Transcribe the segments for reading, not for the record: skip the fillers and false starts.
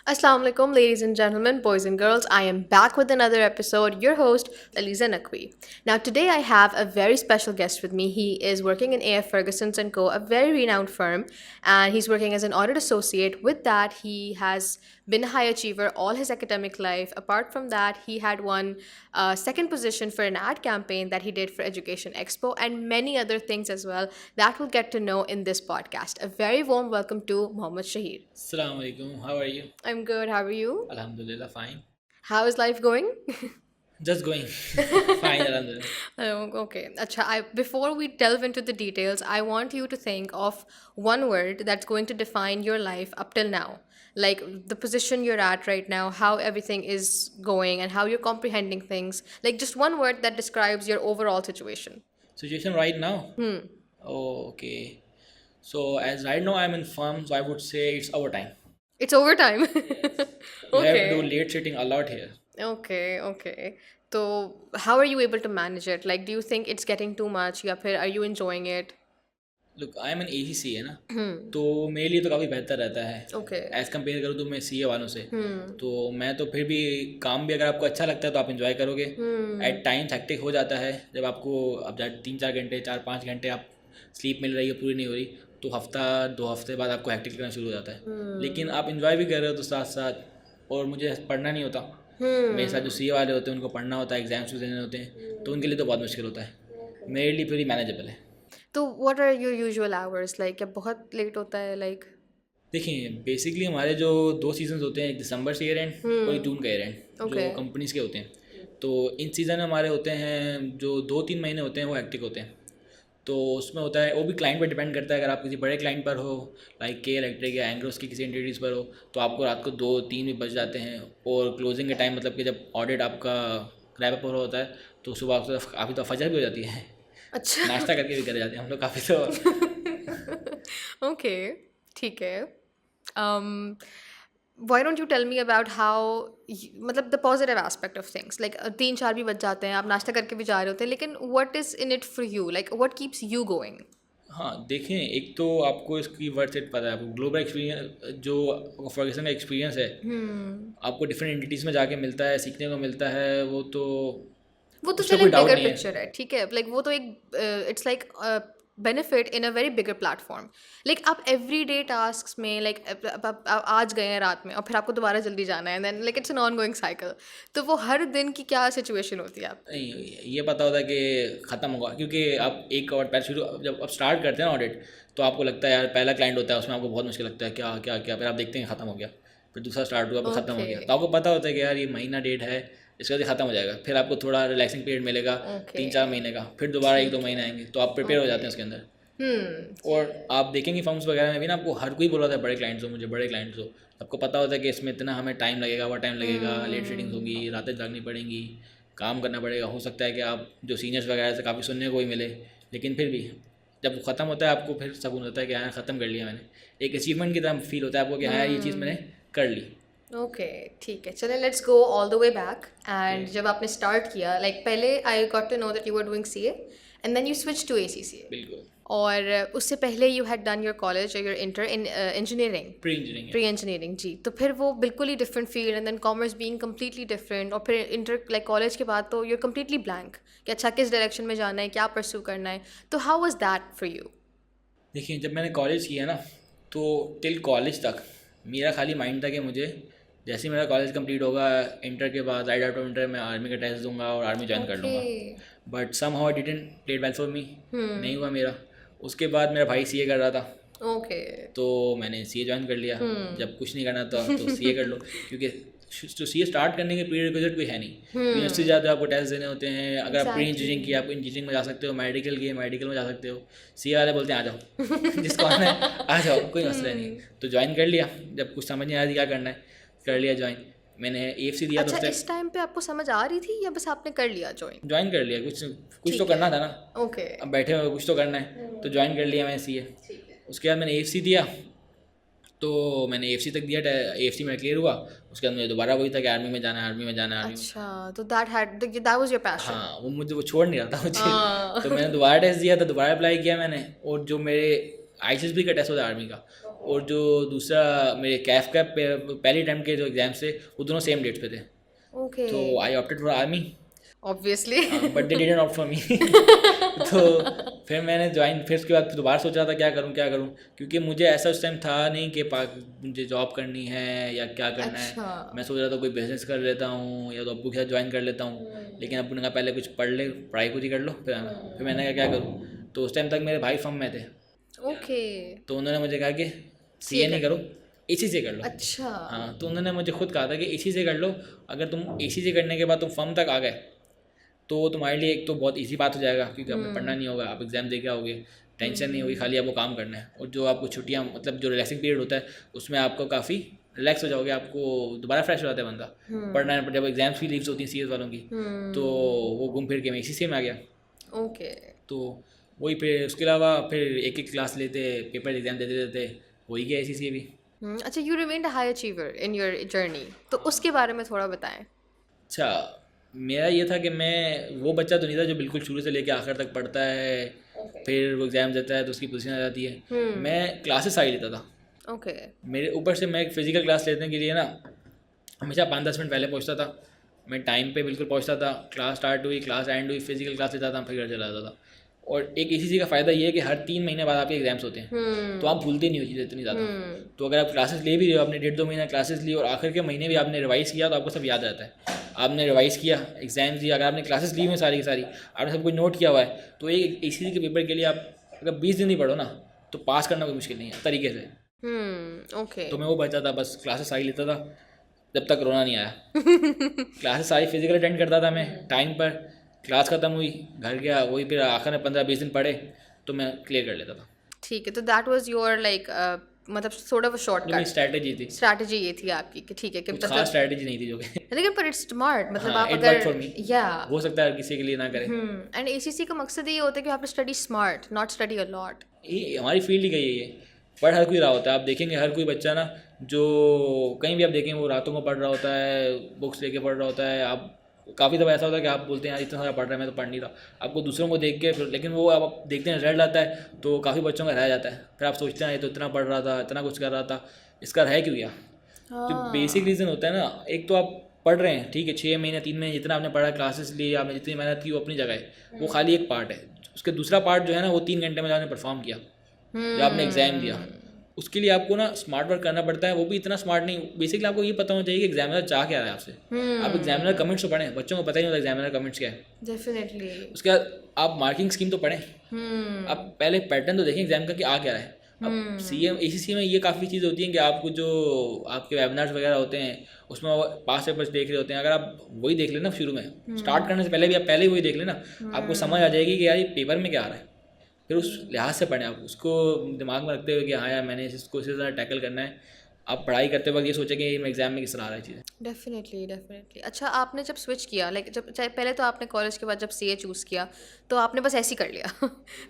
Assalamu alaikum, ladies and gentlemen, boys and girls. I am back with another episode. Your host, Aliza Naqvi. Now, today I have a very special guest with me. He is working in AF Ferguson's and Co., a very renowned firm, and he's working as an audit associate. With that, he has been a high achiever all his academic life. Apart from that, he had won second position for an ad campaign that he did for Education Expo and many other things as well that we'll get to know in this podcast. A very warm welcome to Mohammad Shahir. Assalamu alaikum. How are you? I'm good. How are you? Alhamdulillah, fine. How is life going? Just going. Fine, Alhamdulillah. Okay. Acha, before we delve into the details, I want you to think of one word that's going to define your life up till now. Like the position you're at right now, how everything is going, and how you're comprehending things. Like just one word that describes your overall situation. Situation right now? Oh, okay. So, as right now I'm in firm, so I would say it's overtime. It's overtime. We have to do Okay. late sitting a lot here. Okay. So, how are you able to manage it? Like, do you think it's getting too much? या फिर are you enjoying it? Look, I am an ACC है ना, तो मेरे लिए तो काफ़ी बेहतर रहता है Okay. एज़ कम्पेयर करूँ तो मैं CA वालों से। तो मैं तो फिर भी काम भी अगर आपको अच्छा लगता है तो आप इंजॉय करोगे। एट टाइम्स हेक्टिक हो जाता है जब आपको अब 3-4 घंटे 4-5 घंटे आप स्लीप मिल रही है पूरी नहीं हो रही, तो हफ्ता 2 हफ्ते बाद आपको हेक्टिक करना शुरू हो जाता है। लेकिन आप इंजॉय भी कर रहे हो तो साथ साथ, और मुझे पढ़ना नहीं होता। मेरे साथ जो CA वाले होते हैं उनको पढ़ना होता है, एग्जाम्स भी देने होते हैं, तो उनके लिए तो बहुत मुश्किल होता है। मेरे लिए फिर मैनेजेबल है। तो what are your usual hours? Like, क्या बहुत लेट होता है? Like, देखिए, बेसिकली हमारे जो 2 सीजन्स होते हैं, एक दिसंबर से ईयर एंड और एक जून का ईयर एंड, जो Okay. कंपनीज़ के होते हैं। तो इन सीज़न में हमारे होते हैं जो 2-3 महीने होते हैं वो हेक्टिक होते हैं। तो उसमें होता है, वो भी क्लाइंट पर डिपेंड करता है। अगर आप किसी बड़े क्लाइंट पर हो, लाइक के इलेक्ट्रिक या एंग्रोस की किसी एंटिटीज़ पर हो, तो आपको रात को 2-3 भी बज जाते हैं। और क्लोजिंग के टाइम, मतलब कि जब ऑडिट आपका रैप अप हो रहा होता है, तो सुबह काफ़ी तो फजर भी हो जाती है। अच्छा. नाश्ता करके भी करे जाते हैं हम लोग काफ़ी तो। Okay. ठीक है. Um, why don't you tell me about how, मतलब the positive aspect of things. Like, 3-4 भी बज जाते हैं, आप नाश्ता करके भी जा रहे होते हैं, लेकिन what is in it for you? Like, what keeps you going? हाँ, देखें, एक तो आपको इसकी वर्थ इट पता है, आपको ग्लोबल एक्सपीरियंस जो फर्गसन का एक्सपीरियंस है, आपको डिफरेंट एंटिटीज़ में जाके मिलता है, सीखने को मिलता है। वो तो वो तो उसका चल कोई एक डाउट बिगर नहीं है। पिक्चर है, ठीक है। लाइक वो तो एक it's like benefit in a very bigger platform. Like आप एवरी डे टास्क में लाइक आज गए हैं रात में और फिर आपको दोबारा जल्दी जाना है, then like it's an ongoing cycle. तो वो हर दिन की क्या सिचुएशन होती है आप? नहीं, ये पता होता है कि ख़त्म होगा, क्योंकि आप एक और पहले शुरू जब आप स्टार्ट करते हैं ना ऑडिट, तो आपको लगता है यार पहला क्लाइंट होता है उसमें आपको बहुत मुश्किल लगता है, क्या क्या क्या, फिर आप देखते हैं ख़त्म हो गया, फिर दूसरा स्टार्ट हुआ, फिर ख़त्म हो ओके. गया, तो आपको पता होता है कि यार ये महीना डेट है, इसके बाद ये ख़त्म हो जाएगा। फिर आपको थोड़ा रिलैक्सिंग पीरियड मिलेगा ओके. 3-4 महीने का, फिर दोबारा 1-2 महीने आएंगे, तो आप प्रिपेयर हो जाते हैं उसके अंदर। और आप देखेंगे फॉर्म्स वगैरह में भी ना, आपको हर कोई बोल रहा था बड़े क्लाइंट्स हो, मुझे बड़े क्लाइंट्स हो। आपको पता होता है कि इसमें इतना हमें टाइम लगेगा, वो टाइम लगेगा, लेट शीटिंग्स होगी, रातें जागनी पड़ेंगी, काम करना पड़ेगा। हो सकता है कि आप जो सीनियर्स वगैरह से काफ़ी सुनने को ही मिले, लेकिन फिर भी जब वो ख़त्म होता है आपको फिर सुकून होता है कि हाँ ख़त्म कर लिया मैंने। एक अचीवमेंट की तरह फील होता है आपको कि हाँ यार ये चीज़ मैंने कर ली। ओके, ठीक है। चलें, let's go all the way back. And Okay. जब आपने स्टार्ट किया, लाइक पहले I got to know that you were doing CA and then you switch to ACCA। बिल्कुल। और उससे पहले you had done your college और your inter in engineering, pre engineering. Pre engineering जी। तो फिर वो बिल्कुल ही different field and then commerce being completely different, और फिर इंटर लाइक कॉलेज के बाद तो यूर कम्प्लीटली ब्लैंक कि अच्छा किस डायरेक्शन में जाना है, क्या परस्यू करना है। तो how was that for you? देखिए, जब मैंने कॉलेज किया ना, तो टिल कॉलेज तक मेरा खाली माइंड था कि मुझे जैसे ही मेरा कॉलेज कंप्लीट होगा, इंटर के बाद राइट आउट ऑफ इंटर मैं आर्मी का टेस्ट दूंगा और आर्मी ज्वाइन कर लूँगा। Okay. But somehow didn't played well for me, नहीं हुआ मेरा। उसके बाद मेरा भाई CA कर रहा था, ओके. तो मैंने CA ज्वाइन कर लिया। जब कुछ नहीं करना था तो CA कर लो, क्योंकि तो CA स्टार्ट करने के प्री रिक्विजिट कोई है नहीं। यूनिवर्सिटी जाते हो आपको टेस्ट देने होते हैं। अगर आप प्री इंजीनियरिंग की, आप इंजीनियरिंग में जा सकते हो, मेडिकल की मेडिकल में जा सकते हो। CA वाले बोलते हैं आ जाओ जिसको आना है आ जाओ, कोई मसला नहीं। तो ज्वाइन कर लिया, जब कुछ समझ नहीं आया क्या करना है, कर लिया ज्वाइन। मैंने AFC दिया तो अच्छा, उससे इस टाइम पे आपको समझ आ रही थी या बस आपने कर लिया ज्वाइन? ज्वाइन कर लिया। कुछ तो करना था ना, ओके. अब बैठे हुए कुछ तो करना है, तो ज्वाइन कर लिया मैंने CA। उसके बाद मैंने AFC दिया, तो मैंने AFC तक दिया, AFC में क्लियर हुआ। उसके बाद मुझे दोबारा वही था कि आर्मी में जाना है, आर्मी में जाना है, आर्मी में। अच्छा, तो दैट वाज योर पैशन. हाँ, वो छोड़ नहीं रहा था मुझे। तो मैंने दोबारा टेस्ट दिया, तो दोबारा अप्लाई किया मैंने। और जो मेरे ICSB का टेस्ट होता है आर्मी का, और जो दूसरा मेरे कैफ का पहले अटैम्प्ट के जो एग्जाम्स थे वो दोनों सेम डेट्स पे थे. ओके. तो I opted for army, obviously. But they didn't opt for me. तो फिर मैंने ज्वाइन, फिर उसके बाद दोबारा सोच रहा था क्या करूँ, क्योंकि मुझे ऐसा उस टाइम था नहीं कि मुझे जॉब करनी है या क्या करना है. मैं सोच रहा था कोई बिजनेस कर लेता हूँ या तो अब्बू के साथ ज्वाइन कर लेता हूँ. लेकिन अब्बू ने कहा पहले कुछ पढ़ ले, पढ़ाई खुद ही कर लो, फिर मैंने कहा क्या करूँ. तो उस टाइम तक मेरे भाई फर्म में थे. ओके. तो उन्होंने मुझे कहा कि सीए नहीं करो, एसी से कर लो. अच्छा. हाँ, तो उन्होंने मुझे खुद कहा था कि एसी से कर लो. अगर तुम एसी से करने के बाद तुम फर्म तक आ गए तो तुम्हारे लिए एक तो बहुत इजी बात हो जाएगा, क्योंकि आपने पढ़ना नहीं होगा, आप एग्जाम दे के आओगे, टेंशन नहीं होगी, खाली आपको काम करना है. और जो आपको छुट्टियाँ, मतलब जो रिलैक्सिंग पीरियड होता है उसमें आपको काफ़ी रिलैक्स हो जाओगे, आपको दोबारा फ्रेश हो जाता है बंदा. पढ़ना है, जब एग्जाम्स की लीव्स होती हैं सीएस वालों की, तो वो घूम फिर के मैं इसी से में आ गया. ओके. तो वही, फिर उसके अलावा फिर एक एक क्लास लेते, पेपर एग्जाम देते देते वही गया इसी से भी. अच्छा, you remained a high achiever in your journey, तो उसके बारे में थोड़ा बताएं. अच्छा, मेरा ये था कि मैं वो बच्चा तो नहीं था जो बिल्कुल शुरू से लेके आखिर तक पढ़ता है, फिर वो एग्ज़ाम देता है तो उसकी पोजीशन आ जाती है. मैं क्लासेस सारी लेता था. ओके. मेरे ऊपर से मैं फिज़िकल क्लास लेने के लिए ना हमेशा 5-10 मिनट पहले पहुंचता था. मैं टाइम पे बिल्कुल पहुंचता था. क्लास स्टार्ट हुई, क्लास एंड हुई, फिजिकल क्लास लेता था, फिर घर चला जाता था. और एक इसी चीज़ का फ़ायदा ये है कि हर 3 महीने बाद आपके एग्जाम्स होते हैं, तो आप भूलते नहीं हो चीज़ें इतनी ज़्यादा. तो अगर आप क्लासेस ले भी रहे हो, आपने 1.5-2 महीना क्लासेस ली और आखिर के महीने भी आपने रिवाइज़ किया तो आपको सब याद रहता है. आपने रिवाइज़ किया, एग्जाम दिया, अगर आपने क्लासेस ली हुई सारी की सारी, आपने सब कुछ नोट किया हुआ है, तो एक इसी के पेपर के लिए आप अगर 20 दिन ही पढ़ो ना तो पास करना कोई मुश्किल नहीं है तरीके से. ओके. तो मैं वो बचा था, बस क्लासेस सारी लेता था जब तक कोरोना नहीं आया. क्लासेस सारी फिजिकल अटेंड करता था मैं टाइम पर. क्लास ख़त्म हुई, घर गया, वही फिर आखिर में 15-20 दिन पढ़े तो मैं क्लियर कर लेता था. ठीक है, तो दैट वाज योर लाइक मतलब सॉर्ट ऑफ अ शॉर्टकट. मेरी स्ट्रैटेजी थी. स्ट्रैटेजी ये थी आपकी कि ठीक है कि कुछ खास स्ट्रैटेजी नहीं थी जो कि लेकिन पर इट्स स्मार्ट, मतलब आप it अगर worked for me. या हो सकता है हर किसी के लिए ना करे. एंड एसीसी का मकसद ये होता है कि आप study smart, not study a lot. ये हमारी फील्ड ही गई है. ये पढ़ हर कोई रहा होता है. आप देखेंगे हर कोई बच्चा ना, जो कहीं भी आप देखेंगे वो रातों को पढ़ रहा होता है, बुक्स लेके पढ़ रहा होता है. आप काफ़ी दफ़ा ऐसा होता है कि आप बोलते हैं यार इतना सारा पढ़ रहा है, मैं तो पढ़ नहीं रहा. आपको दूसरों को देख के फिर, लेकिन वो आप देखते हैं रिजल्ट आता है तो काफ़ी बच्चों का रह जाता है. फिर आप सोचते हैं ये तो इतना पढ़ रहा था, इतना कुछ कर रहा था, इसका रह क्यों गया. जो बेसिक रीज़न होता है ना, एक तो आप पढ़ रहे हैं, ठीक है, 6 महीने 3 महीने जितना आपने पढ़ा, क्लासेस ली, आपने जितनी मेहनत की वो अपनी जगह है, वो खाली एक पार्ट है. उसके दूसरा पार्ट जो है ना, वो 3 घंटे में आपने परफॉर्म किया, जब आपने एग्ज़ाम दिया, उसके लिए आपको ना स्मार्ट वर्क करना पड़ता है. वो भी इतना स्मार्ट नहीं. बेसिकली आपको ये पता होना चाहिए कि एग्जामिनर चाह क्या रहा है आपसे. आप एग्जामिनर कमेंट्स तो पढ़ें. बच्चों को पता ही नहीं होता एग्जामिनर कमेंट्स क्या है. डेफिनेटली. उसके बाद आप मार्किंग स्कीम तो पढ़ें. आप पहले पैटर्न तो देखें एग्जाम का कि आ क्या रहा है. अब सीएम एसीसी में ये काफ़ी चीज़ होती है कि आपको जो आपके वेबिनार्स वगैरह होते हैं उसमें पास पेपर्स देख रहे होते हैं. अगर आप वही देख लेना शुरू में, स्टार्ट करने से पहले भी आप पहले ही वही देख लेना, आपको समझ आ जाएगी कि यार ये पेपर में क्या आ रहा है. फिर उस लिहाज से पढ़ें. आप उसको दिमाग में रखते हुए कि हाँ यार मैंने इसको इसी तरह टैकल करना है. आप पढ़ाई करते वक्त ये सोचें कि मैं एग्जाम में किस तरह आ रहा है चीज़ें. डेफिनेटली. अच्छा, आपने जब स्विच किया, लाइक जब चाहे पहले तो आपने कॉलेज के बाद जब सीए चूज़ किया तो आपने बस ऐसे ही कर लिया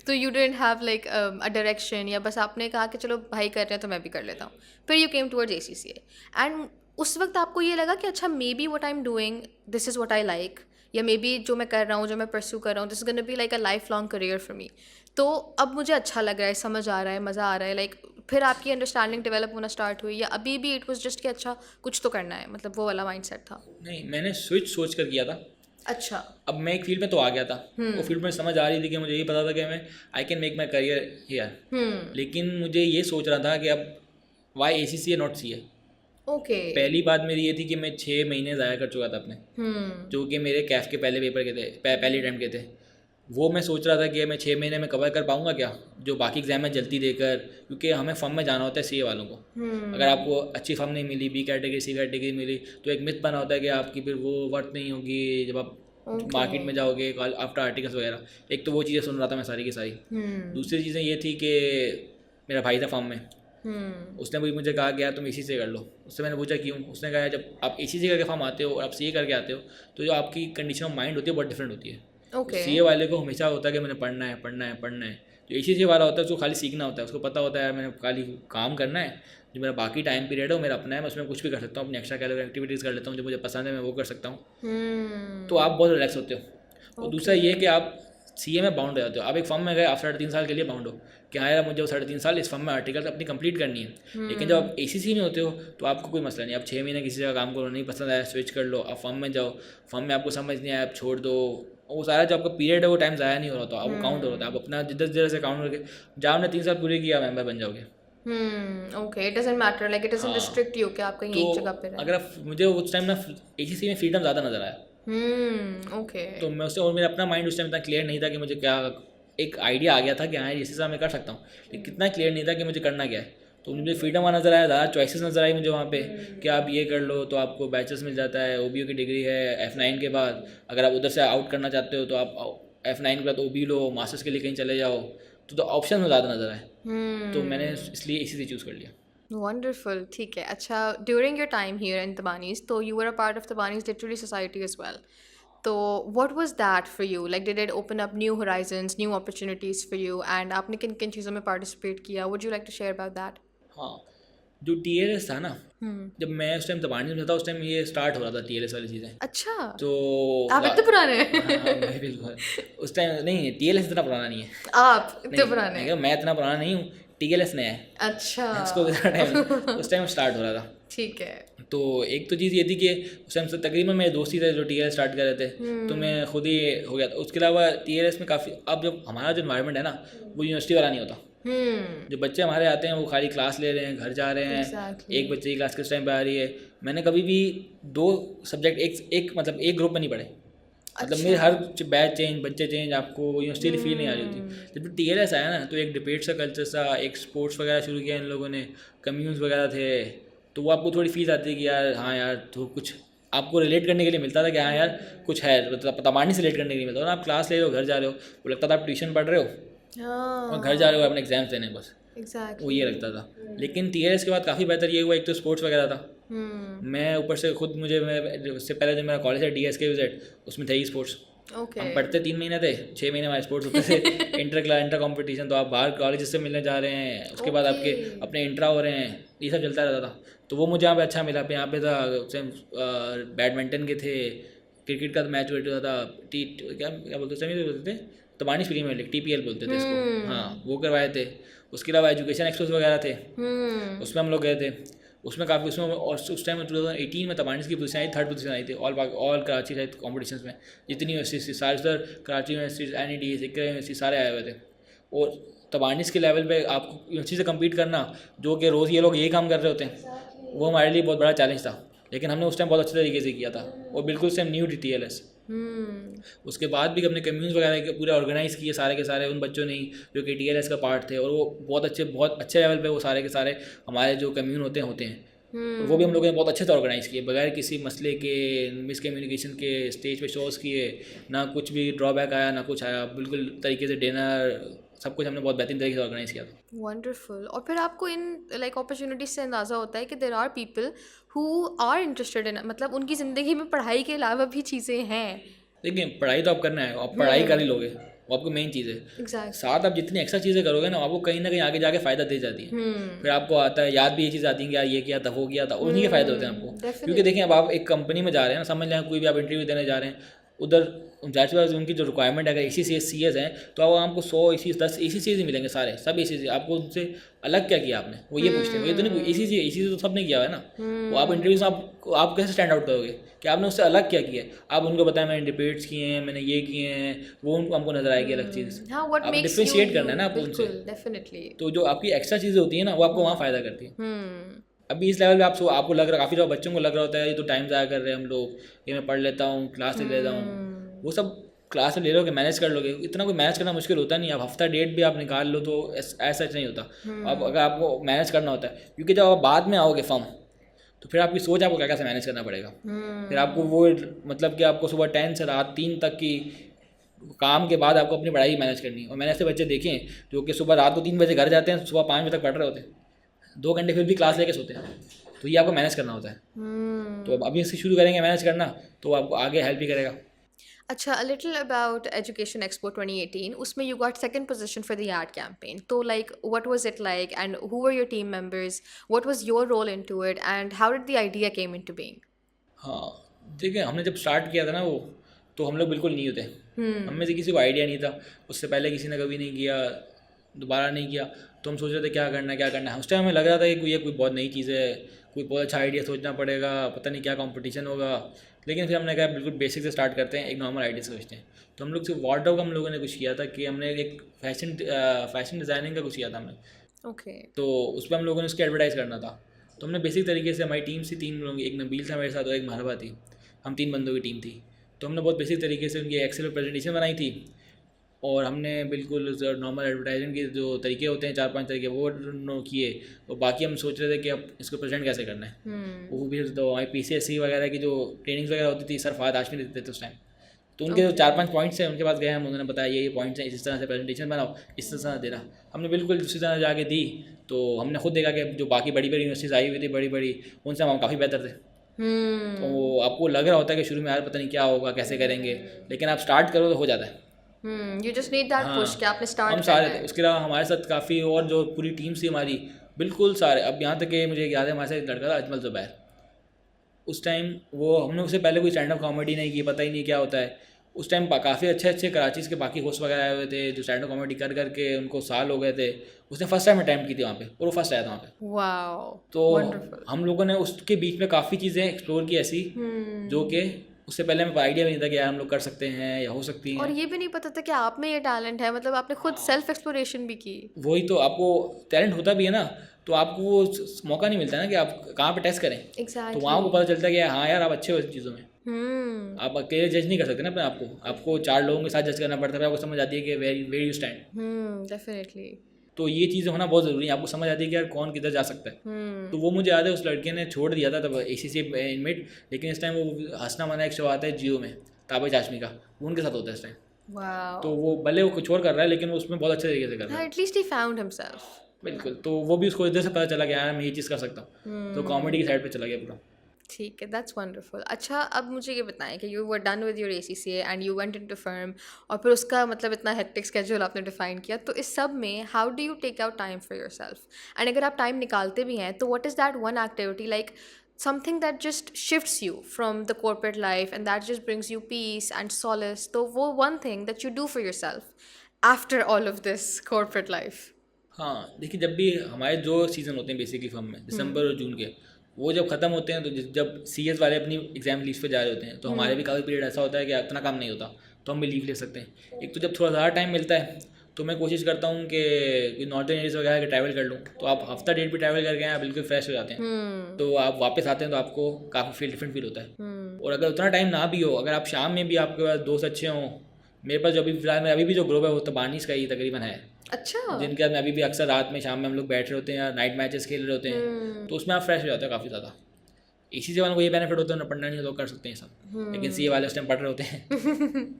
तो you didn't have like a direction, या बस आपने कहा कि चलो भाई कर रहे हैं तो मैं भी कर लेता हूँ. फिर you came towards ACCA and उस वक्त आपको ये लगा कि अच्छा may be what I am doing this is what I like, या मे बी जो मैं कर रहा हूँ, जो मैं परस्यू कर रहा हूँ, this is gonna be like a life long career for me. तो अब मुझे अच्छा लग रहा है, समझ आ रहा है, मज़ा आ रहा है. लाइक फिर आपकी अंडरस्टैंडिंग डेवलप होना स्टार्ट हुई, या अभी भी इट वाज जस्ट कि अच्छा कुछ तो करना है, मतलब वो वाला माइंडसेट था? नहीं, मैंने स्विच सोच कर किया था. अच्छा. अब मैं एक फील्ड में तो आ गया था. वो फील्ड में समझ आ रही थी कि मुझे ये पता था कि मैं I can make my career here. लेकिन मुझे ये सोच रहा था कि अब वाई एसीसी है नॉट सीए. ओके. पहली बात मेरी ये थी कि मैं 6 महीने ज़ाया कर चुका था अपने, जो कि मेरे कैफ के पहले पेपर के थे, पहले अटैम्प्ट के थे. वो मैं सोच रहा था कि मैं 6 महीने में कवर कर पाऊंगा क्या, जो बाकी एग्जाम में जल्दी देकर, क्योंकि हमें फर्म में जाना होता है सीए वालों को. अगर आपको अच्छी फर्म नहीं मिली, बी कैटेगरी सी कैटेगरी मिली, तो एक मिथ बना होता है कि आपकी फिर वो वर्थ नहीं होगी जब आप मार्केट में जाओगे आफ्टर आर्टिकल्स वगैरह. एक तो वो चीज़ें सुन रहा था मैं सारी की सारी. दूसरी चीज़ें ये थी कि मेरा भाई था फर्म में, उसने भी मुझे कहा कि यार तुम इसी से कर लो. उससे मैंने पूछा क्यों. उसने कहा जब आप इसी से करके फॉर्म आते हो और आप सीए करके आते हो तो जो आपकी कंडीशन ऑफ माइंड होती है बहुत डिफरेंट होती है. सीए वाले को हमेशा होता है कि मैंने पढ़ना है पढ़ना है पढ़ना है. जो एसीसी वाला होता है उसको खाली सीखना होता है. उसको पता होता है यार मैंने खाली काम करना है, जो मेरा बाकी टाइम पीरियड है वो मेरा अपना है, मैं उसमें कुछ भी कर सकता हूँ, अपनी एक्स्ट्रा कैरिकुलर एक्टिविटीज़ कर लेता हूँ, जो मुझे पसंद है मैं वो कर सकता हूँ. तो आप बहुत रिलैक्स होते हो. और दूसरा ये कि आप सीए में बाउंड हो जाते हो. आप एक फॉर्म में गए, आप 3.5 साल के लिए बाउंड हो कि हाँ यार मुझे वो 3.5 साल इस फर्म में आर्टिकल अपनी कंप्लीट करनी है। लेकिन जब आप ACC में होते हो तो आपको कोई मसला नहीं, आप 6 महीने किसी जगह काम करो, नहीं पसंद आया स्विच कर लो, आप फर्म में जाओ, फर्म में आपको समझ नहीं आया आप छोड़ दो, वो सारा जो आपका पीरियड है वो टाइम ज़ाया नहीं हो रहा, तो आपको काउंट हो रहा था, आप अपना जिधर से काउंट करके जब आपने 3 साल पूरे किया मेंबर बन जाओगे। Okay, it doesn't matter, like it doesn't restrict you कि आप कहीं एक जगह पे तो रहे। अगर मुझे उस टाइम ना ACC में फ्रीडम ज़्यादा नज़र आया, ओके। तो मैं उससे, और मेरा अपना माइंड उस टाइम इतना क्लियर नहीं था कि मुझे क्या, एक आइडिया आ गया था कि हाँ इसी से मैं कर सकता हूँ, लेकिन कितना क्लियर नहीं था कि मुझे करना क्या है। तो मुझे फ्रीडम वहाँ नज़र आया, ज़्यादा चॉइसेस नज़र आई मुझे वहाँ पे कि आप ये कर लो तो आपको बैचलर्स मिल जाता है, OBO की डिग्री है, F9 के बाद अगर आप उधर से आउट करना चाहते हो तो आप F9 के बाद OB लो, मास्टर्स के लिए कहीं चले जाओ, तो ऑप्शन में ज़्यादा नज़र आए, तो मैंने इसलिए इसी से चूज़ कर लिया। Wonderful. ठीक है. अच्छा, during your time here in Tabanis, so you were a part of Tabanis Literary Society as well. So what was that for you? Like, did it open up new horizons, new opportunities for you? And आपने किन किन चीज़ों में participate किया? Would you like to share about that? हाँ, जो TLS था ना, जब मैं उस टाइम तबानी में था उस टाइम ये स्टार्ट हो रहा था TLS वाली चीज़ें, अच्छा, तो आप इतने पुराने हैं? हाँ मैं बिल्कुल उस टाइम नहीं, TLS इतना पुराना नहीं है, आप इतने नहीं पुराने हैं? मैं इतना पुराना नहीं हूँ, TLS नया है, अच्छा, इसको इतना टाइम उस टाइम स्टार्ट हो रहा था। ठीक है. तो एक तो चीज़ ये थी कि उस टाइम से तकरीबन मेरे दोस्त ही थे जो TLS स्टार्ट कर रहे थे, तो मैं खुद ही हो गया था। उसके अलावा TLS में काफ़ी, अब जब हमारा जो इन्वायरमेंट है ना वो यूनिवर्सिटी वाला नहीं होता, जो बच्चे हमारे आते हैं वो खाली क्लास ले रहे हैं, घर जा रहे हैं, Exactly. एक बच्चे की क्लास किस टाइम पे आ रही है। मैंने कभी भी 2 सब्जेक्ट मतलब एक ग्रुप में नहीं पढ़े, मतलब मेरे हर बैच चेंज, बच्चे चेंज, आपको यूनिवर्सिटी फील नहीं आ रही होती। जब TLS आया ना तो एक डिबेट सा कल्चर सा, एक स्पोर्ट्स वगैरह शुरू किया इन लोगों ने, कम्यून्स वगैरह थे, तो वो आपको थोड़ी फील आती है कि यार हाँ यार तो कुछ आपको रिलेट करने के लिए मिलता था कि हाँ यार कुछ है, मतलब तबानी से रिलेट करने के लिए मिलता था ना। आप क्लास ले रहे हो, घर जा रहे हो, वो लगता था आप ट्यूशन पढ़ रहे हो और घर जा रहे हो अपने एग्जाम्स देने, बस Exactly. वो ये लगता था। लेकिन TLS के बाद काफ़ी बेहतर ये हुआ, एक तो स्पोर्ट्स वगैरह था, मैं ऊपर से खुद उससे पहले जो मेरा कॉलेज है DSK उसमें थे ही स्पोर्ट्स, Okay. हम पढ़ते 3 महीने थे, 6 महीने हमारे स्पोर्ट्स होते थे, इंटर कंपटीशन, तो आप बाहर कॉलेज से मिलने जा रहे हैं, उसके बाद आपके अपने इंट्रा हो रहे हैं, ये सब चलता रहता था। तो वो मुझे यहाँ पे अच्छा मिला। यहाँ पे था सेम, बैडमिंटन के थे, क्रिकेट का मैच होता था, क्या क्या बोलते सेमी बोलते थे, तबानी प्रीमियर लीग TPL बोलते थे इसको, हाँ वो करवाए थे। उसके अलावा एजुकेशन एक्सपोज वगैरह थे, उसमें हम लोग गए थे, उसमें काफ़ी उसमें, और उस टाइम 2018 में तबानीस की पोजीशन आई, 3rd पोजीशन आई थी ऑल कराची साइड कॉम्पिटिशन में, जितनी यूनिवर्सिटी सारे उधर, कराची यूनिवर्सिटी, NED, सिक्कर यूनिवर्सिटी, सारे आए हुए थे। और तबानीस के लेवल पे आपको यूनिवर्सिटी से कम्पीट करना, जो कि रोज़ ये लोग यही काम कर रहे होते हैं, वो हमारे लिए बहुत बड़ा चैलेंज था, लेकिन हमने उस टाइम बहुत अच्छे तरीके से किया था, और बिल्कुल सेम न्यू TLS। उसके बाद भी अपने कम्यून्स वगैरह पूरे ऑर्गेनाइज़ किए सारे के सारे उन बच्चों ने जो कि TLS का पार्ट थे, और वो बहुत अच्छे लेवल पे वो सारे के सारे हमारे जो कम्यून होते हैं और वो भी हम लोगों ने बहुत अच्छे से ऑर्गेनाइज़ किए, बगैर किसी मसले के, मिसकम्युनिकेशन के, स्टेज पे शोज़ किए, ना कुछ भी ड्रॉबैक आया, ना कुछ आया, बिल्कुल तरीके से डिनर, सब कुछ हमने बहुत बेहतरीन तरीके से ऑर्गेनाइज़ किया था। वंडरफुल। और फिर आपको इन लाइक अपॉर्चुनिटीज से अंदाज़ा होता है कि there are people who are interested in, मतलब उनकी ज़िंदगी में पढ़ाई के अलावा भी चीज़ें हैं। देखिए पढ़ाई तो आप करना है, आप पढ़ाई कर ही लोगे, वो आपको मेन चीज़ है। एग्जैक्ट। साथ आप जितनी एक्स्ट्रा चीज़ें करोगे ना, आपको कहीं ना कहीं आगे जाके फ़ायदा दे जाती है। फिर आपको आता है याद भी, ये चीज़ आती है कि यार ये किया था, वो किया था, उन्हीं के फ़ायदे होते हैं आपको। क्योंकि देखिए अब आप एक कंपनी में जा रहे हैं ना, समझ लें कोई भी आप इंटरव्यू देने जा रहे हैं, उधर जाहिर सी बात उनकी जो रिक्वायरमेंट है, अगर ACCS CS हैं तो अब आपको 100 ACCS 10 ACCS ही मिलेंगे, सारे सब ACCS। आपको उनसे अलग क्या किया आपने, वो ये पूछते हैं, ये तो नहीं ACCS तो सब ने किया है ना। वो आप इंटरव्यू में आप कैसे स्टैंड आउट करोगे कि आपने उससे अलग क्या किया है। आप उनको बताएं मैंने डिबेट्स किए हैं, मैंने ये किए हैं, वो उनको हमको नजर आएगी अलग चीज़। हाँ, व्हाट आप मेक्स डिफरेंशिएट करना है ना आपको उनसे, डेफिनेटली। तो जो आपकी एक्स्ट्रा चीज़ें होती हैं ना, वो आपको वहाँ फ़ायदा करती है। अभी इस लेवल पे आपको लग रहा, काफ़ी सारे बच्चों को लग रहा होता है ये तो टाइम ज़ाया कर रहे हैं हम लोग, ये मैं पढ़ लेता हूँ, क्लास ले लेता हूँ, वो सब क्लास में ले लोगे, मैनेज कर लोगे, इतना कोई मैनेज करना मुश्किल होता नहीं है। आप हफ्ता डेट भी आप निकाल लो तो ऐसा नहीं होता। अब अगर आपको मैनेज करना होता है, क्योंकि जब आप बाद में आओगे फॉर्म, तो फिर आपकी सोच आपको क्या कैसे मैनेज करना पड़ेगा। फिर आपको वो मतलब कि आपको सुबह 10 से रात 3 तक की काम के बाद आपको अपनी पढ़ाई मैनेज करनी है। और मैंने ऐसे बच्चे देखे हैं जो कि सुबह रात को 3 बजे घर जाते हैं, सुबह 5 बजे तक पढ़ रहे होते हैं, 2 घंटे फिर भी क्लास लेके सोते हैं। तो ये आपको मैनेज करना होता है। तो अब अभी इससे शुरू करेंगे मैनेज करना, तो आपको आगे हेल्प भी करेगा। अच्छा, a little about Education Expo 2018. उसमें you got second position for the ad campaign. तो like what was it like and who were your team members? What was your role into it and how did the idea came into being? हाँ देखिए, हमने जब start किया था ना वो, तो हम लोग बिल्कुल नहीं होते, हम में से किसी को आइडिया नहीं था, उससे पहले किसी ने कभी नहीं किया। दोबारा नहीं किया। तो हम सोच रहे थे क्या करना है। उस टाइम हमें लग रहा था कि ये कोई बहुत नई चीज़ है, कोई बहुत अच्छा आइडिया सोचना पड़ेगा, पता नहीं क्या कंपटीशन होगा। लेकिन फिर हमने कहा बिल्कुल बेसिक से स्टार्ट करते हैं, एक नॉर्मल आइडिया सोचते हैं। तो हम लोग सिर्फ वार्डरोब का हम लोगों ने कुछ किया था कि हमने एक फैशन डिज़ाइनिंग का कुछ किया था हमने। ओके। तो उस पर हम लोगों ने उसकी एडवर्टाइज़ करना था। तो हमने बेसिक तरीके से, हमारी टीम से 3 लोग, एक नबील था मेरे साथ और एक महरबा थी, हम 3 बंदों की टीम थी। तो हमने बहुत बेसिक तरीके से उनकी एक्सेल पर प्रेजेंटेशन बनाई थी और हमने बिल्कुल नॉर्मल एडवर्टाइजिंग के जो तरीके होते हैं 4-5 तरीके वो किए। और बाकी हम सोच रहे थे कि अब इसको प्रेजेंट कैसे करना है। वो भी तो हमारी PCSE वगैरह की जो ट्रेनिंग्स वगैरह होती थी, सर फाद हाशमी देते थे उस टाइम। तो उनके जो 4-5 पॉइंट्स हैं उनके पास गए हम, उन्होंने बताया ये पॉइंट्स हैं, इस तरह से प्रेजेंटेशन बनाओ, इस तरह से देना। हमने बिल्कुल उसी तरह जाके दी। तो हमने खुद देखा कि जो बाकी बड़ी बड़ी यूनिवर्सिटीज़ आई हुई थी बड़ी बड़ी, उनसे हम काफ़ी बेहतर थे। तो आपको लग रहा होता है कि शुरू में यार पता नहीं क्या होगा, कैसे करेंगे, लेकिन आप स्टार्ट करो तो हो जाता है। You just need that push कि आपने स्टार्ट हम सारे थे। उसके अलावा हमारे साथ काफ़ी और जो पूरी टीम थी हमारी, बिल्कुल सारे। अब यहाँ तक कि मुझे याद है हमारे साथ एक लड़का था अजमल ज़ुबैर। उस टाइम वो, हमने उससे पहले कोई स्टैंड अप कॉमेडी नहीं की, पता ही नहीं क्या होता है। उस टाइम काफ़ी अच्छे अच्छे कराची के बाकी होस्ट वगैरह आए हुए थे जो स्टैंड अप कॉमेडी कर करके उनको साल हो गए थे। उसने फर्स्ट टाइम अटैम्प्ट की थी वहाँ पे और वो फर्स्ट आया था वहाँ पे। वाओ, तो वंडरफुल। हम लोगों ने उसके बीच में काफ़ी चीज़ें एक्सप्लोर की ऐसी, जो कि उससे पहले हमें आइडिया भी नहीं था कि यार हम लोग कर सकते हैं या हो सकती और हैं। ये भी नहीं पता था कि आप में ये टैलेंट है, मतलब आपने खुद सेल्फ एक्सप्लोरेशन भी की। वही तो, आपको टैलेंट होता भी है ना, तो आपको वो मौका नहीं मिलता ना कि आप कहाँ पे टेस्ट करें। तो वहाँ को पता चलता है कि हाँ यार आप अच्छे हो इस चीज़ों में। आप अकेले जज नहीं कर सकते ना अपने आपको 4 लोगों के साथ जज करना पड़ता है। आपको समझ आती है कि वेरी यू स्टैंड। डेफिनेटली। तो ये चीज़ें होना बहुत ज़रूरी है, आपको समझ आती है कि यार कौन किधर जा सकता है। तो वो मुझे याद है उस लड़के ने छोड़ दिया था तब ACC इनमेट, लेकिन इस टाइम वो हंसना मना एक शो आता है जियो में, ताबिश हाशमी का, वो उनके साथ होता है इस टाइम। वाओ। तो वो भले वो कुछ और कर रहा है लेकिन वो उसमें बहुत अच्छे तरीके से कर रहा है। At least he found himself. बिल्कुल। तो वो भी उसको इधर से पता चला कि यार मैं ये चीज़ कर सकता हूँ, तो कॉमेडी की साइड पे चला गया पूरा। ठीक है, दैट्स वंडरफुल। अच्छा, अब मुझे ये बताएं कि you were done with your ACCA and you went into firm, और फिर उसका मतलब इतना हेक्टिक स्केड्यूल आपने डिफाइन किया, तो इस सब में how do you take out time for yourself? And अगर आप टाइम निकालते भी हैं तो what is that one activity, like something that just shifts you from the corporate life and that just brings you peace and solace? तो वो one thing that you do for yourself after all of this corporate life. हाँ देखिए, जब भी हमारे जो season होते हैं बेसिकली फर्म में, दिसंबर और जून के, वो जब ख़त्म होते हैं, तो जब CS वाले अपनी एग्जाम लीव पे जा रहे होते हैं, तो हमारे भी काफ़ी पीरियड ऐसा होता है कि इतना काम नहीं होता, तो हम भी लीव ले सकते हैं। एक तो जब थोड़ा ज़्यादा टाइम मिलता है तो मैं कोशिश करता हूँ कि नॉर्दर्न एरियाज वगैरह के ट्रैवल कर लूँ। तो आप हफ्ता डेढ़ भी ट्रैवल करके आप बिल्कुल फ्रेश हो जाते हैं। तो आप वापस आते हैं तो आपको काफ़ी डिफरेंट फील होता है। और अगर उतना टाइम ना भी हो, अगर आप शाम में भी आपके पास दोस्त अच्छे हों, मेरे पास जो अभी फिलहाल में अभी भी जो ग्रुप है वो तबानीस का ही तकरीबन है, अच्छा। जिनके साथ अभी भी अक्सर रात में शाम में हम लोग बैठ रहे होते हैं या नाइट मैचेस खेल रहे होते हैं। तो उसमें आप फ्रेश हो जाते हैं काफ़ी ज़्यादा। इसी से वालों को ये बेनिफिट होता है, ना पढ़ना नहीं तो कर सकते हैं सब, लेकिन CA वाले उस टाइम पढ़ रहे होते हैं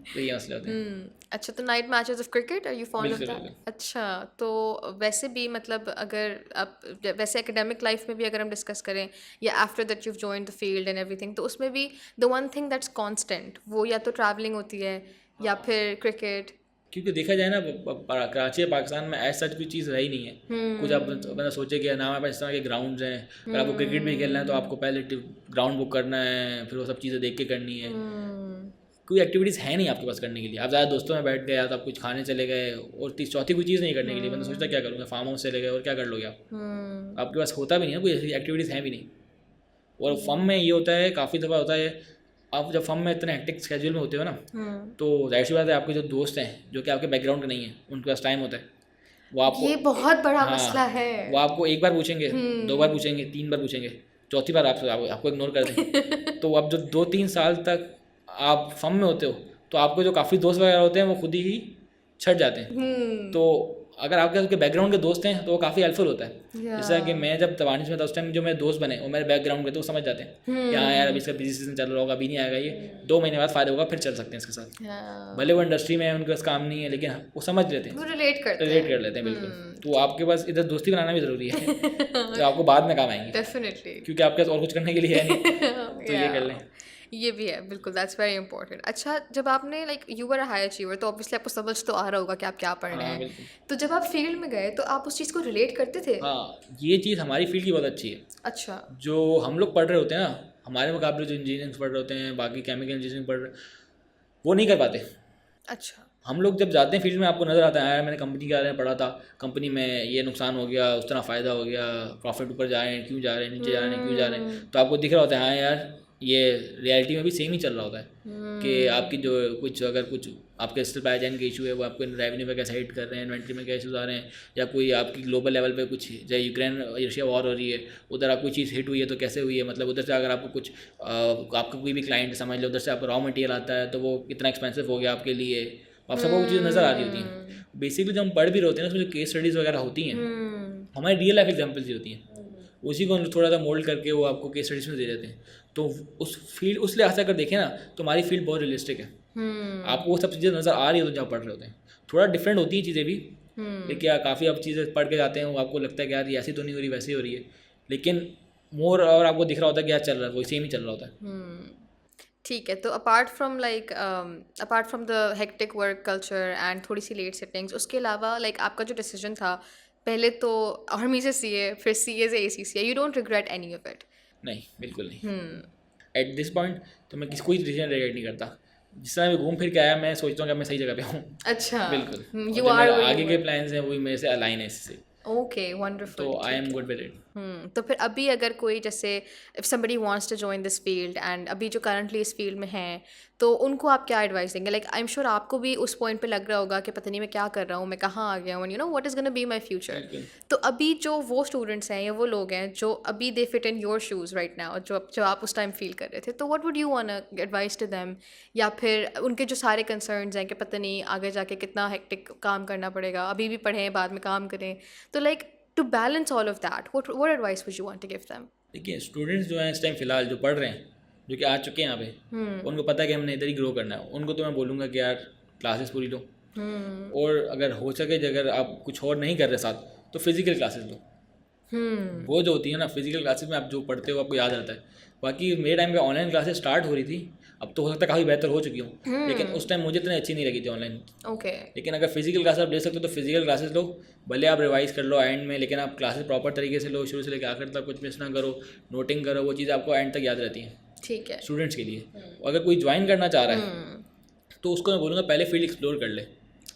तो ये मसले होते हैं। अच्छा, तो night matches of cricket, are you fond of बिल्कुल, दैट? बिल्कुल। अच्छा, तो वैसे भी मतलब अगर आप वैसे एकेडमिक लाइफ में भी अगर हम डिस्कस करें या after that you join the field and everything, तो उसमें भी the one thing that's constant वो या तो ट्रैवलिंग होती है या फिर क्रिकेट। क्योंकि देखा जाए ना, कराची या पाकिस्तान में ऐसा कोई चीज़ रही नहीं है। कुछ आप बंदा सोचे कि ना हमारे पास इस तरह के ग्राउंड्स हैं, अगर आपको क्रिकेट भी खेलना है तो आपको पहले ग्राउंड बुक करना है, फिर वो सब चीज़ें देख के करनी है। कोई एक्टिविटीज़ है नहीं आपके पास करने के लिए। आप ज़्यादा दोस्तों में बैठ गए या तो आप कुछ खाने चले गए, और चौथी कोई चीज़ नहीं करने के लिए। बंदा सोचता क्या करूँगा, फार्म हाउस चले गए और क्या कर लोगे आप। आपके पास होता भी नहीं है, कोई ऐसी एक्टिविटीज़ हैं भी नहीं। और फर्म में ये होता है, काफ़ी दफ़ा होता है, आप जब फर्म में इतने हेक्टिक स्केड्यूल में होते हो ना, तो जाहिर सी बात है आपके जो दोस्त हैं जो कि आपके बैकग्राउंड के नहीं हैं, उनके पास टाइम होता है, वो आपको, ये बहुत बड़ा मसला है। वो आपको एक बार पूछेंगे, 2 बार पूछेंगे, 3 बार पूछेंगे, चौथी बार आपको इग्नोर कर दें। तो अब जो 2-3 साल तक आप फर्म में होते हो, तो आपको जो काफ़ी दोस्त वगैरह होते हैं वो खुद ही छट जाते हैं। तो अगर आपके उसके बैकग्राउंड के दोस्त हैं तो वो काफ़ी हेल्पफुल होता है। जैसा कि मैं जब तबानीस में था उस टाइम जो मेरे दोस्त बने वो मेरे बैकग्राउंड के, तो वो समझ जाते हैं कि हाँ यार अभी इसका बिजी सीजन चल रहा होगा, अभी नहीं आएगा, ये 2 महीने बाद फ़ायदा होगा, फिर चल सकते हैं इसके साथ। भले वो इंडस्ट्री में है, उनके पास काम नहीं है, लेकिन वो समझ लेते हैं, वो रिलेट कर लेते हैं बिल्कुल। तो आपके पास इधर दोस्ती बनाना भी ज़रूरी है जो आपको बाद में काम आएंगे, डेफिनेटली, क्योंकि आपके पास और कुछ करने के लिए है नहीं। तो ये कर लें, ये भी है, बिल्कुल, दैट्स वेरी इंपॉर्टेंट। अच्छा, जब आपने like you were a high achiever, तो ऑब्वियसली आपको समझ तो आ रहा होगा कि आप क्या पढ़ रहे हैं। तो जब आप फील्ड में गए तो आप उस चीज़ को रिलेट करते थे? हाँ, ये चीज़ हमारी फील्ड की बहुत अच्छी है। अच्छा। जो हम लोग पढ़ रहे होते हैं ना, हमारे मुकाबले जो इंजीनियरिंग पढ़ रहे होते हैं, बाकी केमिकल इंजीनियरिंग पढ़ रहे, वो नहीं कर पाते। अच्छा। हम लोग जब जाते हैं फील्ड में आपको नज़र आता है यार मैंने कंपनी के बारे में पढ़ा था, कंपनी में ये नुकसान हो गया, उस तरह फ़ायदा हो गया, प्रॉफिट ऊपर जा रहे हैं क्यों जा रहे हैं, नीचे जा रहे हैं क्यों जा रहे हैं, तो आपको दिख रहा होता है हाँ यार ये रियलिटी में भी सेम ही चल रहा होता है कि आपकी जो कुछ अगर कुछ आपके सप्लाई चेन के इशू है वो आपको रेवेन्यू पे कैसे हिट कर रहे हैं, इन्वेंट्री में क्या इशूज़ आ रहे हैं, या कोई आपकी ग्लोबल लेवल पे कुछ जैसे यूक्रेन रशिया वॉर हो रही है उधर आपको चीज़ हिट हुई है तो कैसे हुई है, मतलब उधर से अगर आपको कुछ आपका कोई भी क्लाइंट समझ लो उधर से आपको रॉ मटेरियल आता है तो वो कितना एक्सपेंसिव हो गया आपके लिए, आप सबको वो चीज़ नज़र आ रही होती हैं। बेसिकली जब हम पढ़ भी रहे होते हैं ना उसमें जो केस स्टडीज़ वगैरह होती हैं हमारी रियल लाइफ एग्जाम्पल्स ही होती हैं, उसी को थोड़ा सा मोल्ड करके वो आपको केस स्टडीज में दे देते हैं। तो उस फील्ड उस लिहाज से अगर देखें ना तो हमारी फील्ड बहुत रियलिस्टिक है, आपको वो सब चीज़ें नज़र आ रही है तो जब पढ़ रहे होते हैं थोड़ा डिफरेंट होती हैं चीज़ें भी, लेकिन काफ़ी आप चीज़ें पढ़ के जाते हैं वो आपको लगता है कि यार ये ऐसी तो नहीं हो रही वैसी हो रही है, लेकिन मोर और आपको दिख रहा होता है कि यार चल रहा है वो सेम ही चल रहा होता है। ठीक है, तो apart from the hectic work culture and थोड़ी सी लेट सेटिंग्स, उसके अलावा लाइक आपका जो डिसीजन था पहले तो आर्मी से सीए फिर सीए से ACCA, you don't regret any of it? नहीं बिल्कुल नहीं, एट दिस पॉइंट तो मैं कोई डिसीजन रिग्रेट नहीं करता, जिस तरह मैं घूम फिर के आया मैं सोचता हूँ कि मैं सही जगह पे हूँ। अच्छा, बिल्कुल, यू आर आगे के प्लान्स हैं वही मेरे से अलाइन है इससे, ओके, वंडरफुल। तो I am good with it. तो फिर अभी अगर कोई जैसे if somebody wants to join this field and अभी जो करंटली इस फील्ड में हैं तो उनको आप क्या एडवाइस देंगे? लाइक आई एम श्योर आपको भी उस पॉइंट पे लग रहा होगा कि पता नहीं मैं क्या कर रहा हूँ, मैं कहाँ आ गया हूँ, you know what is gonna be my future. तो अभी जो वो स्टूडेंट्स हैं या वो लोग हैं जो अभी they fit in your shoes right now, जो आप उस टाइम फील कर रहे थे, तो what would you want advice to them? या फिर उनके जो सारे कंसर्न्स हैं कि पता नहीं आगे जाके कितना हेक्टिक काम करना पड़ेगा, अभी भी पढ़ें बाद में काम करें, तो like to balance all of that, what advice would you want to give them? देखिए स्टूडेंट्स जो हैं इस टाइम फिलहाल जो पढ़ रहे हैं जो कि आ चुके हैं यहाँ पे, उनको पता है कि हमने इधर ही ग्रो करना है, उनको तो मैं बोलूँगा कि यार क्लासेस पूरी लो, और अगर हो सके अगर आप कुछ और नहीं कर रहे साथ तो फिजिकल क्लासेस लो। वो जो होती है ना फिजिकल क्लासेस में आप जो पढ़ते हो आपको याद रहता है। बाकी मेरे टाइम पे ऑनलाइन क्लासेस स्टार्ट हो रही थी, अब तो हो सकता है काफ़ी बेहतर हो चुकी हूँ, लेकिन उस टाइम मुझे इतनी अच्छी नहीं लगी थी ऑनलाइन। ओके, लेकिन अगर फिजिकल क्लास आप ले सकते हो तो फिजिकल क्लासेस लो, भले आप रिवाइज कर लो एंड में, लेकिन आप क्लासेस प्रॉपर तरीके से लो, शुरू से लेकर आखिर तक कुछ मिस ना करो, नोटिंग करो, वो चीज़ें आपको एंड तक याद रहती हैं। ठीक है, स्टूडेंट्स के लिए अगर कोई ज्वाइन करना चाह रहा है तो उसको मैं बोलूँगा पहले फील्ड एक्सप्लोर कर ले।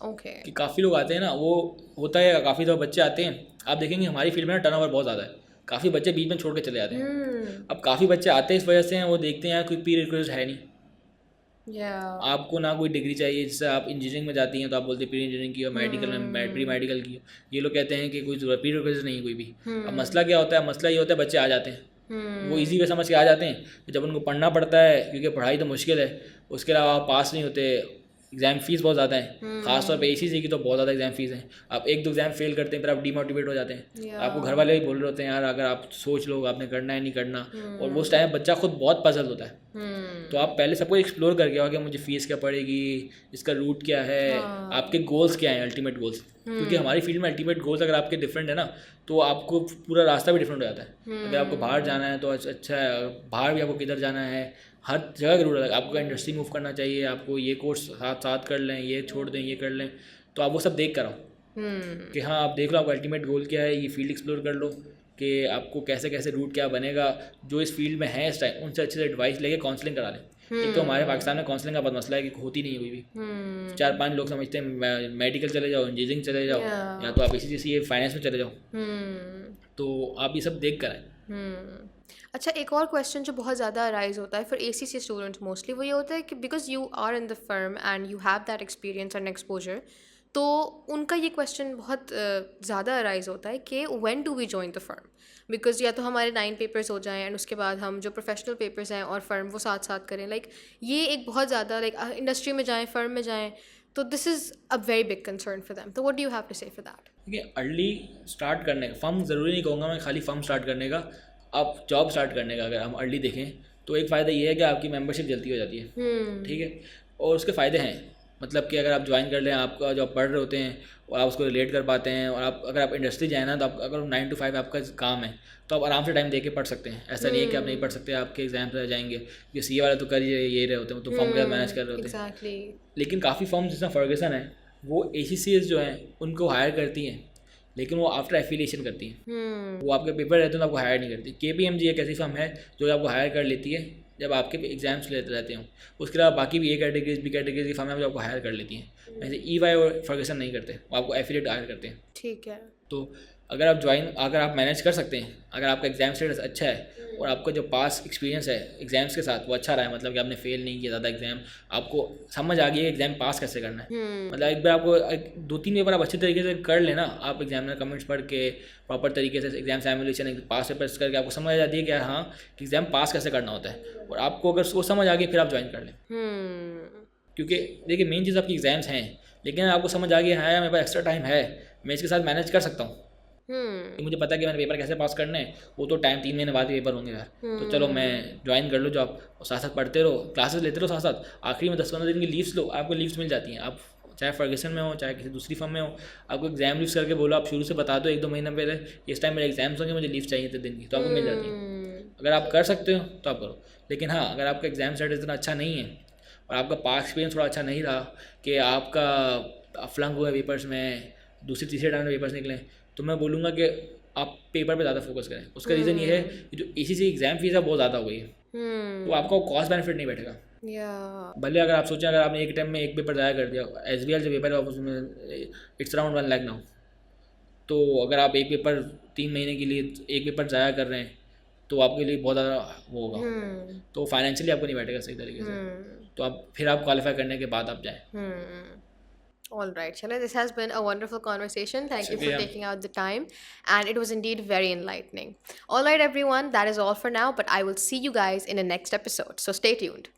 ओके, कि काफ़ी लोग आते हैं ना, वो होता है काफ़ी दफ़ा बच्चे आते हैं, आप देखेंगे हमारी फील्ड में ना टर्नओवर बहुत ज़्यादा है, काफ़ी बच्चे बीच में छोड़ के चले जाते हैं। अब काफ़ी बच्चे आते हैं इस वजह से हैं, वो देखते हैं यार कोई प्री रिक्विजिट है नहीं, आपको ना कोई डिग्री चाहिए, जैसे आप इंजीनियरिंग में जाती हैं तो आप बोलते हैं प्री इंजीनियरिंग की हो, मेडिकल में प्री मेडिकल की हो, ये लोग कहते हैं कि कोई प्री रिक्विजिट नहीं है कोई भी। अब मसला क्या होता है, मसला ये होता है बच्चे आ जाते हैं, वो इजी वे समझ के आ जाते हैं, जब उनको पढ़ना पड़ता है क्योंकि पढ़ाई तो मुश्किल है, उसके अलावा आप पास नहीं होते, एग्जाम फीस बहुत ज़्यादा है, खासतौर पे एसीसी की तो बहुत ज़्यादा एग्जाम फीस है, आप एक दो एग्जाम फेल करते हैं फिर आप डीमोटिवेट हो जाते हैं, आपको घर वाले भी बोल रहे होते हैं यार अगर आप सोच लो आपने करना है नहीं करना, और वो उस टाइम बच्चा खुद बहुत पजल होता है। तो आप पहले सबको एक्सप्लोर करके आओ कि मुझे फीस क्या पड़ेगी, इसका रूट क्या है, आपके गोल्स क्या हैं, अल्टीमेट गोल्स, क्योंकि हमारी फील्ड में अल्टीमेट गोल्स अगर आपके डिफरेंट है ना तो आपको पूरा रास्ता भी डिफरेंट हो जाता है। अगर आपको बाहर जाना है तो अच्छा है, बाहर भी आपको किधर जाना है, हर जगह का रूट अलग, आपको इंडस्ट्री मूव करना चाहिए, आपको ये कोर्स साथ साथ कर लें, ये छोड़ दें, ये कर लें, तो आप वो सब देख कर आओ कि हाँ आप देख लो आपका अल्टीमेट गोल क्या है, ये फील्ड एक्सप्लोर कर लो कि आपको कैसे कैसे रूट क्या बनेगा, जो इस फील्ड में है इस टाइम उनसे अच्छे से एडवाइस लेके काउंसलिंग करा लें। एक तो हमारे पाकिस्तान में काउंसलिंग का बहुत मसला है कि होती नहीं है कोई भी, 4-5 लोग समझते हैं मेडिकल चले जाओ, इंजीनियरिंग चले जाओ, या तो आप इसी फाइनेंस में चले जाओ, तो आप ये सब देख कर आए। अच्छा, एक और क्वेश्चन जो बहुत ज़्यादा अराइज होता है फिर एसीसी स्टूडेंट्स मोस्टली, वो ये होता है कि because you are in the firm and you have that experience and exposure, तो उनका ये क्वेश्चन बहुत ज़्यादा अराइज होता है कि when do we join the firm, because या तो हमारे 9 पेपर्स हो जाएं एंड उसके बाद हम जो प्रोफेशनल पेपर्स हैं और फर्म वो साथ साथ करें, लाइक ये एक बहुत ज़्यादा लाइक इंडस्ट्री में जाएँ, फर्म में जाएँ, तो this is a very big concern for them, तो what do you have to say for that? देखिए अर्ली स्टार्ट करने का, फर्म ज़रूरी नहीं कहूँगा मैं खाली फर्म स्टार्ट करने का, आप जॉब स्टार्ट करने का अगर हम अर्ली देखें तो एक फ़ायदा ये है कि आपकी मेंबरशिप जल्दी हो जाती है, ठीक है, और उसके फ़ायदे हैं, मतलब कि अगर आप ज्वाइन कर लें, आपका जो आप पढ़ रहे होते हैं और आप उसको रिलेट कर पाते हैं, और आप अगर आप इंडस्ट्री जाए ना तो आप अगर 9 to 5 आपका काम है तो आप आराम से टाइम दे के पढ़ सकते हैं, ऐसा नहीं है कि आप नहीं पढ़ सकते, आपके एग्जाम्स रह जाएंगे, ये सीए वाले तो कर ये रहे होते हैं, तो फॉर्म का मैनेज कर रहे होते हैं। लेकिन काफ़ी फॉर्म जैसा फर्गसन है वो ACCS जो हैं उनको हायर करती हैं, लेकिन वो आफ्टर एफिलिएशन करती हैं, वो आपके पेपर रहते हैं तो आपको हायर नहीं करती। KPMG एक ऐसी फर्म है जो आपको हायर कर लेती है जब आपके एग्जाम्स लेते रहते हो, उसके अलावा बाकी भी ए कैटेगरीज बी कैटेगरीज की फर्म है जो आपको हायर कर लेती हैं। वैसे EY और फर्गसन नहीं करते, वो आपको एफिलिएट हायर करते हैं। ठीक है। तो अगर आप मैनेज कर सकते हैं, अगर आपका एग्जाम स्टेटस अच्छा है और आपका जो पास एक्सपीरियंस है एग्जाम्स के साथ वो अच्छा रहा है, मतलब कि आपने फेल नहीं किया ज़्यादा एग्जाम, आपको समझ आ गई है एग्जाम पास कैसे करना है, मतलब एक बार आपको 2-3 पेपर आप अच्छे तरीके से कर लेना, आप एग्जामिनर कमेंट्स पढ़ के प्रॉपर तरीके से एग्जाम एमुलेशन पास पेपर्स करके आपको समझ आ जाती है कि हाँ कि एग्जाम पास कैसे करना होता है, और आपको अगर वो समझ आ गई फिर आप ज्वाइन कर लें। क्योंकि देखिए मेन चीज़ आपकी एग्जाम्स हैं, लेकिन आपको समझ आ गया है मेरे पास एक्स्ट्रा टाइम है, मैं इसके साथ मैनेज कर सकता हूँ, मुझे पता है कि मैंने पेपर कैसे पास करने हैं, वो तो टाइम 3 महीने बाद ही पेपर होंगे यार, तो चलो मैं ज्वाइन कर लो जॉब और साथ साथ पढ़ते रहो, क्लासेस लेते रहो साथ साथ, आखिरी में 10-15 दिन की लीव्स लो, आपको लीव्स मिल जाती हैं। आप चाहे फर्गसन में हो चाहे किसी दूसरी फर्म में हो, आपको एग्जाम लीव्स करके बोलो, आप शुरू से बता दो 1-2 महीने पहले इस टाइम मेरे एग्जाम्स होंगे, मुझे लीव चाहिए थे दिन की, तो आपको मिल जाती है। अगर आप कर सकते हो तो आप करो, लेकिन हाँ अगर आपका एग्जाम स्टेटस इतना अच्छा नहीं है और आपका पास एक्सपीरियंस थोड़ा अच्छा नहीं रहा कि आपका फ्लंक हुए पेपर्स में, दूसरी तीसरे टाइम में पेपर्स निकले, तो मैं बोलूँगा कि आप पेपर पे ज़्यादा फोकस करें। उसका रीज़न ये है कि जो ACC एग्ज़ाम फीस है बहुत ज़्यादा हो गई है, तो आपका कॉस्ट बेनिफिट नहीं बैठेगा। भले अगर आप सोचें अगर आपने एक टाइम में एक पेपर ज़ाया कर दिया, SBL जो पेपर है उसमें इट्स अराउंड 1 लाख नाउ, तो अगर आप एक पेपर 3 महीने के लिए एक पेपर ज़ाया कर रहे हैं तो आपके लिए बहुत ज़्यादा वो होगा, तो फाइनेंशियली आपको नहीं बैठेगा सही तरीके से, तो आप फिर आप क्वालिफाई करने के बाद आप जाएँ। All right, Shalay, this has been a wonderful conversation. Thank you for शुक्रिया। taking out the time, and it was indeed very enlightening. All right, everyone, that is all for now, but I will see you guys in the next episode, so stay tuned.